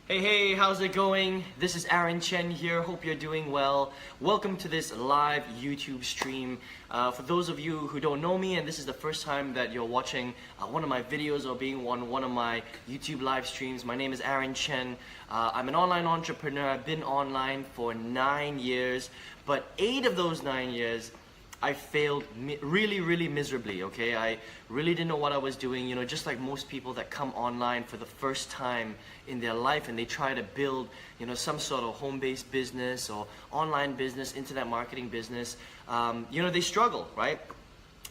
Hey, how's it going? This is Aaron Chen here. Hope you're doing well. Welcome to this live YouTube stream. For those of you who don't know me and this is the first time that you're watching one of my videos or being on one of my YouTube live streams, my name is Aaron Chen. I'm an online entrepreneur. I've been online for 9 years, but 8 of those 9 years I failed really miserably, okay? I really didn't know what I was doing, just like most people that come online for the first time in their life and they try to build, some sort of home-based business or online business, internet marketing business, they struggle, right?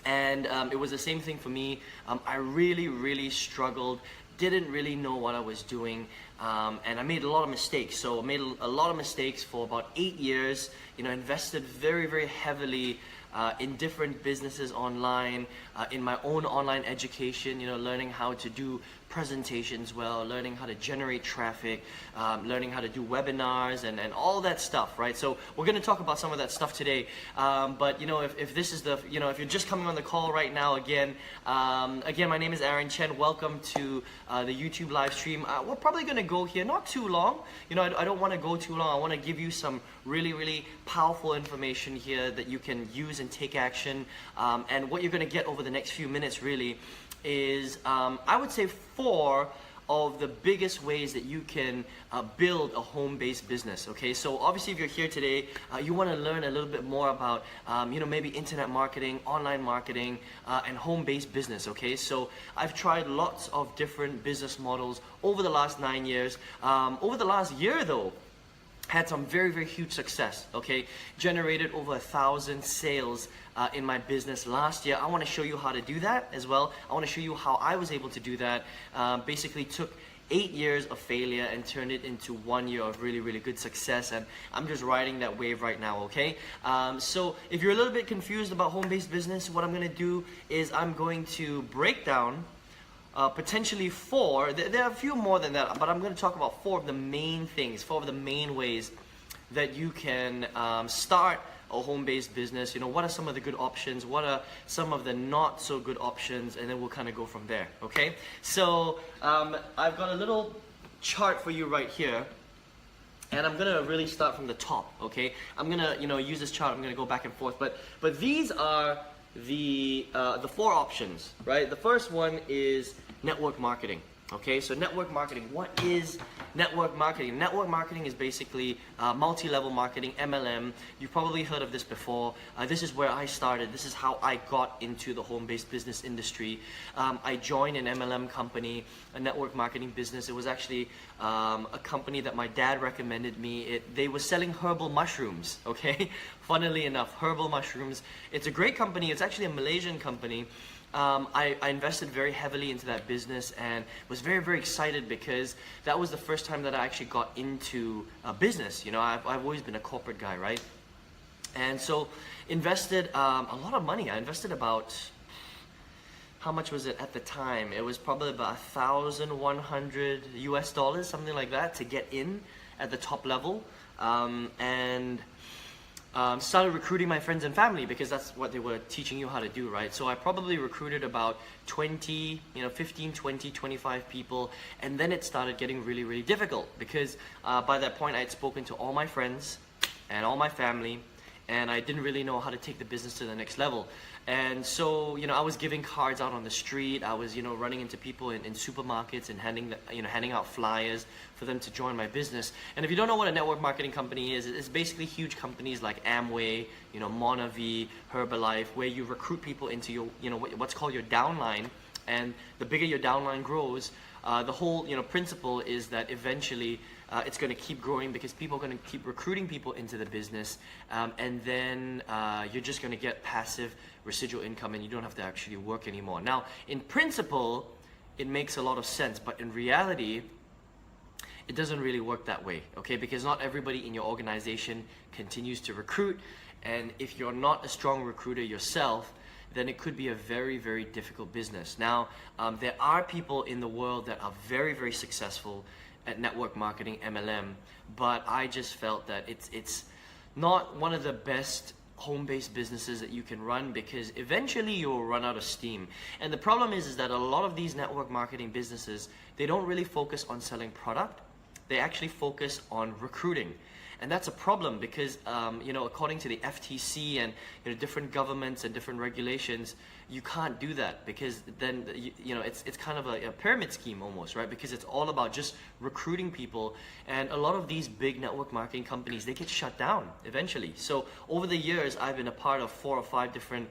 And it was the same thing for me. I really struggled, didn't really know what I was doing, and I made a lot of mistakes. So I made a lot of mistakes for about 8 years, invested very heavily in different businesses online, in my own online education, learning how to do presentations well, learning how to generate traffic, learning how to do webinars and all that stuff, right? So we're going to talk about some of that stuff today. But if this is the, if you're just coming on the call right now, again, my name is Aaron Chen. Welcome to the YouTube live stream. We're probably going to go here not too long. I don't want to go too long. I want to give you some really powerful information here that you can use and take action. And what you're going to get over the next few minutes really is, I would say, 4 of the biggest ways that you can build a home-based business. Okay, so obviously if you're here today, you want to learn a little bit more about maybe internet marketing, online marketing, and home-based business. Okay, so I've tried lots of different business models over the last 9 years. Over the last year though, had some very huge success, okay? Generated over 1,000 sales in my business last year. I want to show you how to do that as well. I want to show you how I was able to do that. Basically took 8 years of failure and turned it into 1 year of really good success, and I'm just riding that wave right now, okay? So if you're a little bit confused about home-based business, what I'm going to do is I'm going to break down potentially 4, there are a few more than that, but I'm going to talk about 4 of the main things, 4 of the main ways that you can start a home-based business. What are some of the good options, what are some of the not so good options, and then we'll kind of go from there, okay? So I've got a little chart for you right here, and I'm gonna really start from the top, okay? I'm gonna use this chart, I'm gonna go back and forth, but these are the 4 options, right? The first one is network marketing. Okay, so network marketing. What is network marketing? Network marketing is basically multi-level marketing, MLM. You've probably heard of this before. This is where I started. This is how I got into the home-based business industry. I joined an MLM company, a network marketing business. It was actually a company that my dad recommended me. They were selling herbal mushrooms, okay? Funnily enough, herbal mushrooms. It's a great company. It's actually a Malaysian company. I invested very heavily into that business and was very excited because that was the first time that I actually got into a business. I've always been a corporate guy, right? And so invested a lot of money. I invested about, how much was it at the time? It was probably about $1,100 US, something like that, to get in at the top level. Started recruiting my friends and family because that's what they were teaching you how to do, right? So I probably recruited about 20, 15, 20, 25 people, and then it started getting really difficult because by that point I had spoken to all my friends and all my family, and I didn't really know how to take the business to the next level. And so, I was giving cards out on the street. I was, running into people in supermarkets and handing out flyers for them to join my business. And if you don't know what a network marketing company is, it's basically huge companies like Amway, Monavi, Herbalife, where you recruit people into your, what's called your downline. And the bigger your downline grows, the whole, principle is that eventually it's going to keep growing because people are going to keep recruiting people into the business, and then you're just going to get passive residual income and you don't have to actually work anymore. Now, in principle, it makes a lot of sense, but in reality, it doesn't really work that way, okay? Because not everybody in your organization continues to recruit, and if you're not a strong recruiter yourself, then it could be a very difficult business. Now, there are people in the world that are very successful at network marketing, MLM, but I just felt that it's not one of the best home-based businesses that you can run because eventually you'll run out of steam. And the problem is that a lot of these network marketing businesses, they don't really focus on selling product. they actually focus on recruiting. And that's a problem because, according to the FTC and different governments and different regulations, you can't do that because then, it's kind of a pyramid scheme almost, right? Because it's all about just recruiting people. And a lot of these big network marketing companies, they get shut down eventually. So over the years, I've been a part of 4 or 5 different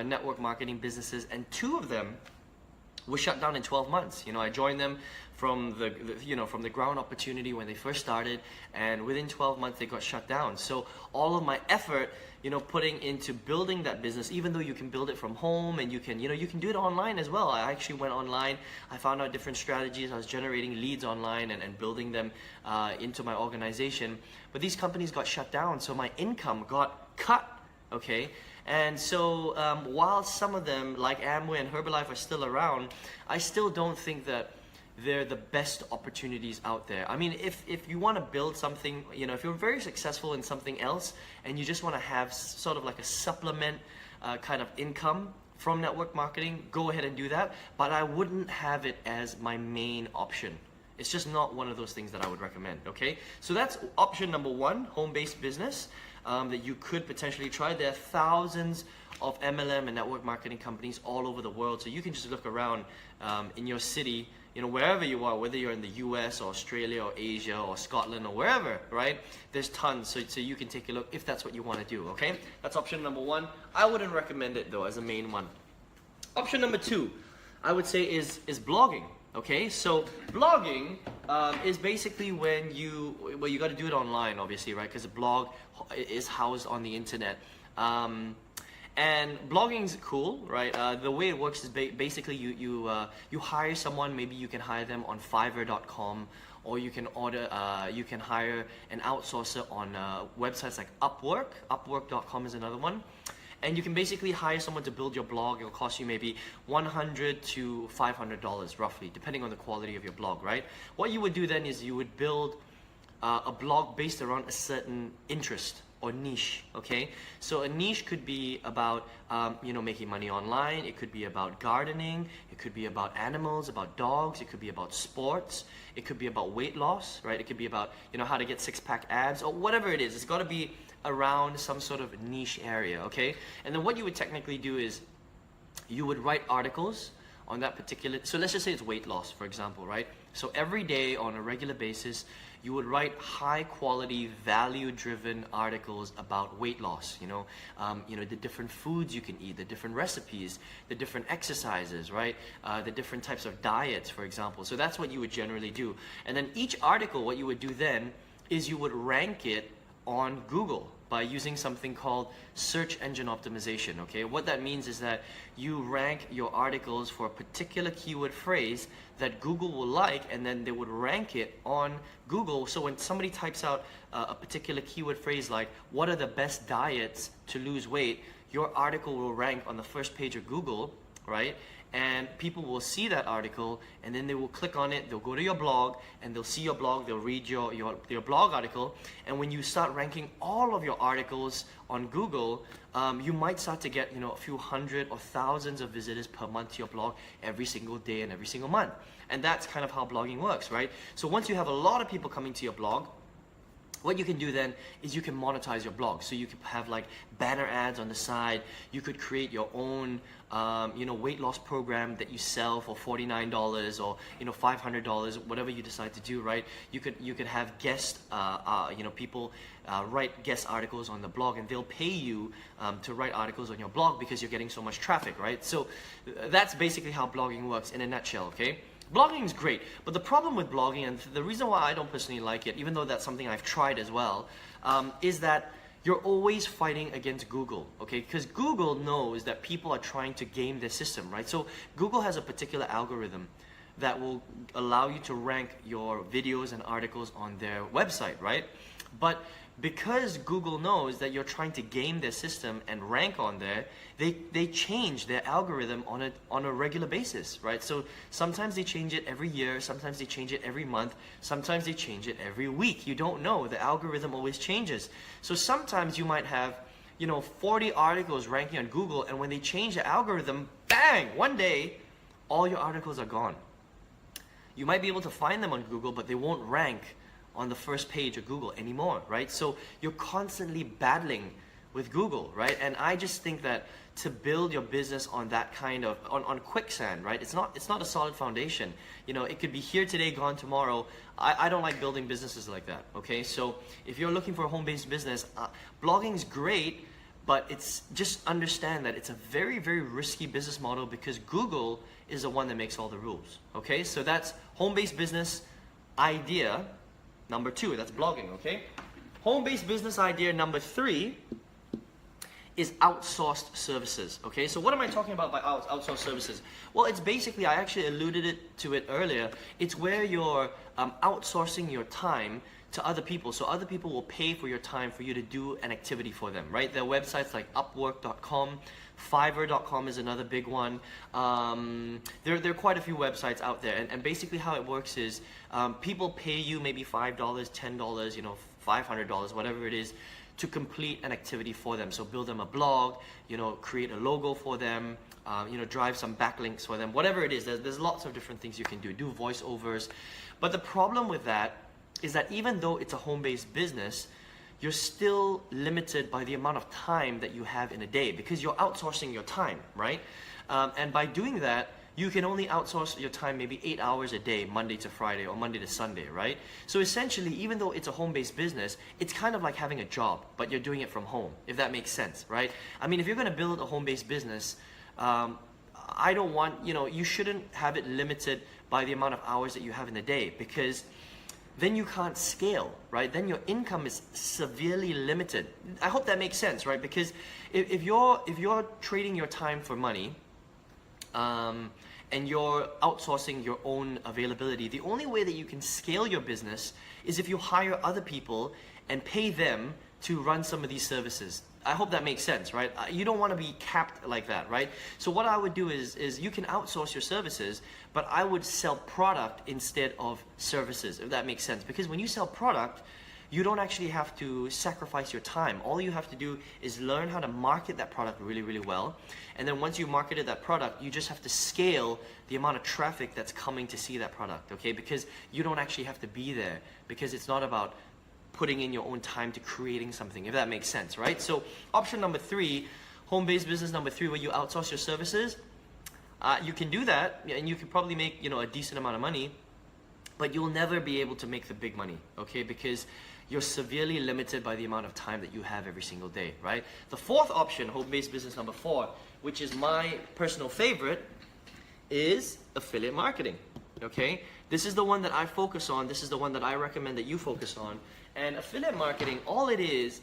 network marketing businesses, and 2 of them were shut down in 12 months. I joined them from the ground opportunity when they first started, and within 12 months they got shut down. So all of my effort, putting into building that business, even though you can build it from home and you can do it online as well. I actually went online, I found out different strategies, I was generating leads online and building them into my organization. But these companies got shut down, so my income got cut, okay? And so while some of them, like Amway and Herbalife, are still around, I still don't think that they're the best opportunities out there. I mean, if you want to build something, if you're very successful in something else and you just want to have sort of like a supplement kind of income from network marketing, go ahead and do that. But I wouldn't have it as my main option. It's just not one of those things that I would recommend, okay? So that's option number 1, home-based business. That you could potentially try. There are thousands of MLM and network marketing companies all over the world, so you can just look around in your city, wherever you are, whether you're in the US or Australia or Asia or Scotland or wherever, right? There's tons, so you can take a look if that's what you want to do, okay? That's option number 1. I wouldn't recommend it though as a main one. Option number 2, I would say is blogging. Okay, so blogging is basically when you got to do it online, obviously, right? Because a blog is housed on the internet. And blogging's cool, right? The way it works is basically you hire someone. Maybe you can hire them on Fiverr.com, or you can hire an outsourcer on websites like Upwork. Upwork.com is another one. And you can basically hire someone to build your blog. It'll cost you maybe $100 to $500 roughly, depending on the quality of your blog, right? What you would do then is you would build a blog based around a certain interest or niche, okay? So a niche could be about, making money online. It could be about gardening. It could be about animals, about dogs. It could be about sports. It could be about weight loss, right? It could be about, how to get 6-pack abs or whatever it is. It's got to be around some sort of niche area, okay? And then what you would technically do is you would write articles on that particular, so let's just say it's weight loss, for example, right? So every day on a regular basis, you would write high quality, value driven articles about weight loss, the different foods you can eat, the different recipes, the different exercises, right? The different types of diets, for example. So that's what you would generally do. And then each article, what you would do then is you would rank it on Google by using something called search engine optimization, okay? What that means is that you rank your articles for a particular keyword phrase that Google will like, and then they would rank it on Google. So when somebody types out a particular keyword phrase like, what are the best diets to lose weight, your article will rank on the first page of Google, right? And people will see that article, and then they will click on it, they'll go to your blog, and they'll see your blog, they'll read your blog article, and when you start ranking all of your articles on Google, you might start to get a few hundred or thousands of visitors per month to your blog every single day and every single month. And that's kind of how blogging works, right? So once you have a lot of people coming to your blog, what you can do then is you can monetize your blog. So you can have like banner ads on the side. You could create your own, weight loss program that you sell for $49 or $500, whatever you decide to do, right? You could have guest, people write guest articles on the blog, and they'll pay you to write articles on your blog because you're getting so much traffic, right? So that's basically how blogging works in a nutshell, okay? Blogging is great, but the problem with blogging, and the reason why I don't personally like it, even though that's something I've tried as well, is that you're always fighting against Google, okay? Because Google knows that people are trying to game their system, right? So Google has a particular algorithm that will allow you to rank your videos and articles on their website, right? But because Google knows that you're trying to game their system and rank on there, they change their algorithm on a regular basis, right? So sometimes they change it every year, sometimes they change it every month, sometimes they change it every week. You don't know. The algorithm always changes. So sometimes you might have 40 articles ranking on Google, and when they change the algorithm, bang, one day, all your articles are gone. You might be able to find them on Google, but they won't rank on the first page of Google anymore, right? So you're constantly battling with Google, right? And I just think that to build your business on that kind of, on quicksand, right? It's not a solid foundation. You know, it could be here today, gone tomorrow. I don't like building businesses like that, okay? So if you're looking for a home-based business, blogging is great, but it's just understand that it's a very, very risky business model because Google is the one that makes all the rules, okay? So that's home-based business idea number 2, that's blogging, okay? Home-based business idea number 3 is outsourced services, okay? So what am I talking about by outsourced services? Well, it's basically, I actually alluded to it earlier, it's where you're outsourcing your time to other people. So other people will pay for your time for you to do an activity for them, right? There are websites like Upwork.com, Fiverr.com is another big one. There are quite a few websites out there, and basically how it works is people pay you maybe $5, $10, you know, $500, whatever it is, to complete an activity for them. So build them a blog, you know, create a logo for them, you know, drive some backlinks for them, whatever it is. There's lots of different things you can do voiceovers. But the problem with that is that even though it's a home-based business, you're still limited by the amount of time that you have in a day because you're outsourcing your time, right? And by doing that, you can only outsource your time maybe 8 hours a day, Monday to Friday or Monday to Sunday, right? So essentially, even though it's a home-based business, it's kind of like having a job, but you're doing it from home, if that makes sense, right? I mean, if you're gonna build a home-based business, I don't want, you know, you shouldn't have it limited by the amount of hours that you have in a day because then you can't scale, right? Then your income is severely limited. I hope that makes sense, right? Because if you're trading your time for money, and you're outsourcing your own availability, the only way that you can scale your business is if you hire other people and pay them to run some of these services. I hope that makes sense, right? You don't want to be capped like that, right? So what I would do is you can outsource your services, but I would sell product instead of services, if that makes sense. Because when you sell product, you don't actually have to sacrifice your time. All you have to do is learn how to market that product really, really well. And then once you marketed that product, you just have to scale the amount of traffic that's coming to see that product, okay? Because you don't actually have to be there because it's not about putting in your own time to creating something, if that makes sense, right? So option number 3, home-based business number 3, where you outsource your services, you can do that and you can probably make, you know, a decent amount of money, but you'll never be able to make the big money, okay? Because you're severely limited by the amount of time that you have every single day, right? The 4th option, home-based business number 4, which is my personal favorite, is affiliate marketing, okay? This is the one that I focus on. This is the one that I recommend that you focus on. And affiliate marketing, all it is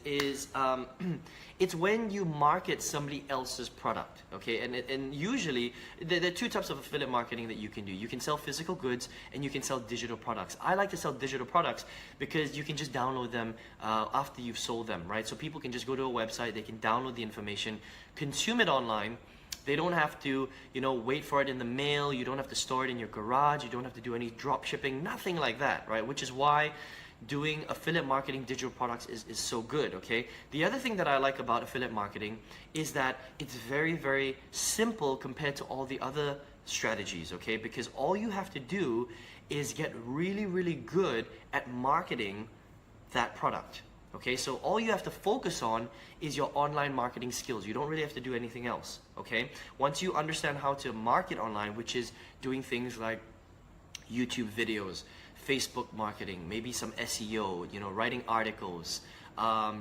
it's when you market somebody else's product, okay? And usually, there are 2 types of affiliate marketing that you can do. You can sell physical goods and you can sell digital products. I like to sell digital products because you can just download them after you've sold them, right? So people can just go to a website, they can download the information, consume it online. They don't have to, you know, wait for it in the mail. You don't have to store it in your garage. You don't have to do any drop shipping, nothing like that, right? Which is why doing affiliate marketing digital products is so good, okay? The other thing that I like about affiliate marketing is that it's very, very simple compared to all the other strategies, okay? Because all you have to do is get really, really good at marketing that product. Okay, so all you have to focus on is your online marketing skills. You don't really have to do anything else, okay? Once you understand how to market online, which is doing things like YouTube videos, Facebook marketing, maybe some SEO, you know, writing articles,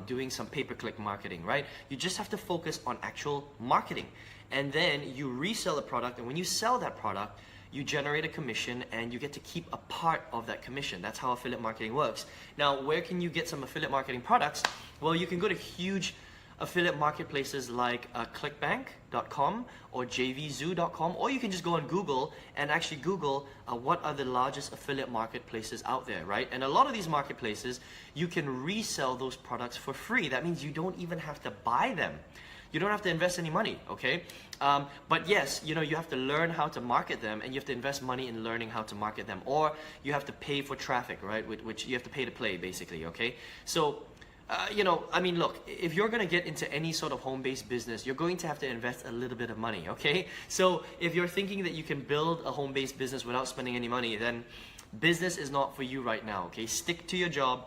doing some pay-per-click marketing, right? You just have to focus on actual marketing. And then you resell a product, and when you sell that product, you generate a commission and you get to keep a part of that commission. That's how affiliate marketing works. Now, where can you get some affiliate marketing products? Well, you can go to huge affiliate marketplaces like clickbank.com or jvzoo.com, or you can just go on Google and actually Google what are the largest affiliate marketplaces out there, right? And a lot of these marketplaces, you can resell those products for free. That means you don't even have to buy them. You don't have to invest any money, okay? But yes, you know, you have to learn how to market them, and you have to invest money in learning how to market them, or you have to pay for traffic, right? Which you have to pay to play, basically, okay? So, you know, I mean, look, if you're gonna get into any sort of home-based business, you're going to have to invest a little bit of money, okay? So if you're thinking that you can build a home-based business without spending any money, then business is not for you right now, okay? Stick to your job,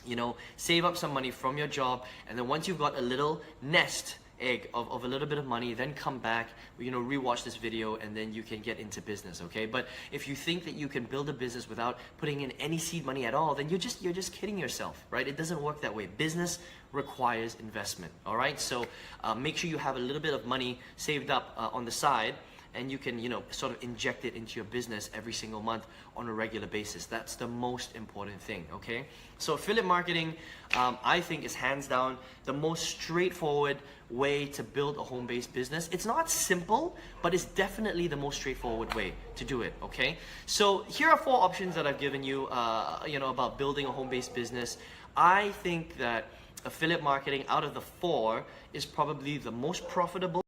you know, save up some money from your job, and then once you've got a little nest egg of a little bit of money, then come back, you know, rewatch this video, and then you can get into business, okay? But if you think that you can build a business without putting in any seed money at all, then you're just kidding yourself, right? It doesn't work that way. Business requires investment, all right? So make sure you have a little bit of money saved up on the side, and you can, you know, sort of inject it into your business every single month on a regular basis. That's the most important thing, okay? So affiliate marketing, I think, is hands down the most straightforward way to build a home-based business. It's not simple, but it's definitely the most straightforward way to do it, okay? So here are 4 options that I've given you, you know, about building a home-based business. I think that affiliate marketing out of the 4 is probably the most profitable.